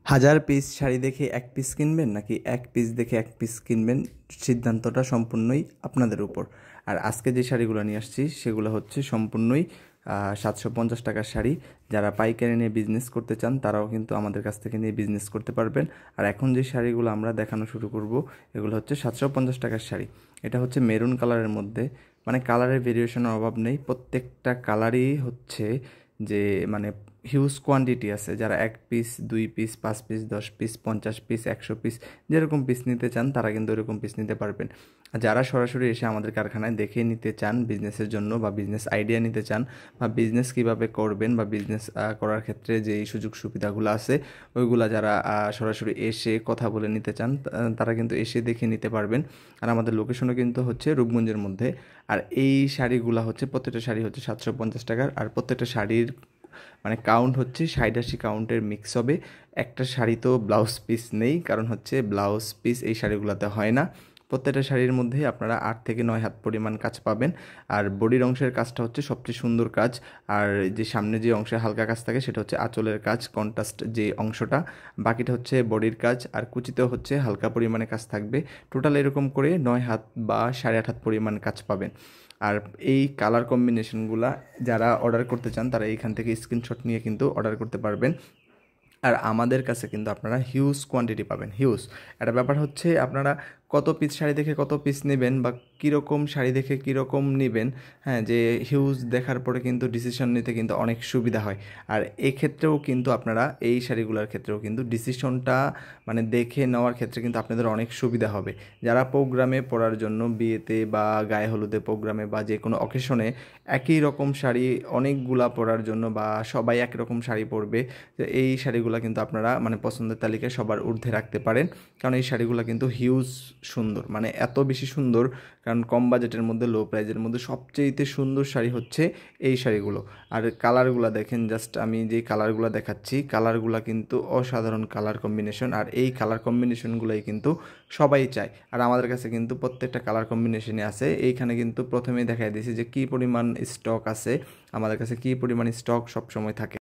হাজার পিস শাড়ি দেখে এক পিস কিনবেন নাকি এক পিস দেখে এক পিস কিনবেন, সিদ্ধান্তটা সম্পূর্ণই আপনাদের উপর। আর আজকে যে শাড়িগুলো নিয়ে আসছি সেগুলো হচ্ছে সম্পূর্ণই 750 টাকার শাড়ি। যারা পাইকারি নিয়ে বিজনেস করতে চান তারাও কিন্তু আমাদের কাছ থেকে নিয়ে বিজনেস করতে পারবেন। আর এখন যে শাড়িগুলো আমরা দেখানো শুরু করব এগুলো হচ্ছে 750 টাকার শাড়ি। এটা হচ্ছে মেরুন কালারের মধ্যে, মানে কালারের ভেরিয়েশনের অভাব নেই, প্রত্যেকটা কালারই হচ্ছে যে মানে হিউজ কোয়ান্টিটি আছে। যারা 1 piece 2 piece 5 piece 10 piece 50 piece 100 piece যেরকম পিস নিতে চান তারা কিন্তু এরকম পিস নিতে পারবেন। আর যারা সরাসরি এসে আমাদের কারখানায় দেখে নিতে চান বিজনেসের জন্য, বা বিজনেস আইডিয়া নিতে চান, বা বিজনেস কিভাবে করবেন, বা বিজনেস করার ক্ষেত্রে যেই সুযোগ সুবিধাগুলো আছে ওইগুলা যারা সরাসরি এসে কথা বলে নিতে চান তারা কিন্তু এসে দেখে নিতে পারবেন। আর আমাদের লোকেশনও কিন্তু হচ্ছে রূপগঞ্জের মধ্যে। আর এই শাড়িগুলা হচ্ছে প্রত্যেকটা শাড়ি হচ্ছে 750 টাকার। আর প্রত্যেকটা শাড়ির মানে কাউন্ট হচ্ছে 60-80 কাউন্টের মিক্স হবে। একটা শাড়ি তো ব্লাউজ পিস নেই, কারণ হচ্ছে ব্লাউজ পিস এই শাড়িগুলোতে হয় না। প্রত্যেকটা শাড়ির মধ্যে আপনারা 8 থেকে 9 হাত পরিমাণ কাজ পাবেন। আর বডির অংশের কাজটা হচ্ছে সবচেয়ে সুন্দর কাজ। আর যে সামনে যে অংশে হালকা কাজ থাকে সেটা হচ্ছে আঁচলের কাজ, কন্ট্রাস্ট যে অংশটা, বাকিটা হচ্ছে বডির কাজ। আর কুচিতেও হচ্ছে হালকা পরিমাণে কাজ থাকবে। টোটাল এরকম করে 9 হাত বা 8.5 হাত পরিমাণ কাজ পাবেন। আর এই কালার কম্বিনেশনগুলা যারা অর্ডার করতে চান তারা এইখান থেকে স্ক্রিনশট নিয়ে কিন্তু অর্ডার করতে পারবেন। আর আমাদের কাছে কিন্তু আপনারা হিউজ কোয়ান্টিটি পাবেন, হিউজ। একটা ব্যাপার হচ্ছে আপনারা কত পিস শাড়ি দেখে কত পিস নেবেন, বা কীরকম শাড়ি দেখে কীরকম নেবেন। হ্যাঁ, যে হিউজ দেখার পরে কিন্তু ডিসিশন নিতে কিন্তু অনেক সুবিধা হয়। আর এক্ষেত্রেও কিন্তু আপনারা এই শাড়িগুলোর ক্ষেত্রেও কিন্তু ডিসিশনটা মানে দেখে নেওয়ার ক্ষেত্রে কিন্তু আপনাদের অনেক সুবিধা হবে। যারা প্রোগ্রামে পরার জন্য, বিয়েতে বা গায়ে হলুদে প্রোগ্রামে বা যে কোনো অকেশনে একই রকম শাড়ি অনেকগুলা পরার জন্য, বা সবাই একরকম শাড়ি পরবে, তো এই শাড়িগুলো কিন্তু আপনারা মানে পছন্দের তালিকায় সবার ঊর্ধ্বে রাখতে পারেন। কারণ এই শাড়িগুলো কিন্তু হিউজ সুন্দর, মানে এত বেশি সুন্দর। কারণ কম বাজেটের মধ্যে, লো প্রাইজের মধ্যে সবচেয়েতে সুন্দর শাড়ি হচ্ছে এই শাড়িগুলো। আর কালারগুলো দেখেন, জাস্ট আমি যে কালারগুলো দেখাচ্ছি কালারগুলো কিন্তু অসাধারণ কালার কম্বিনেশন। আর এই কালার কম্বিনেশনগুলোই কিন্তু সবাই চায়। আর আমাদের কাছে কিন্তু প্রত্যেকটা কালার কম্বিনেশনই আছে। এইখানে কিন্তু প্রথমেই দেখাই দিয়েছি যে কী পরিমাণ স্টক আছে, আমাদের কাছে কী পরিমাণ স্টক সবসময় থাকে।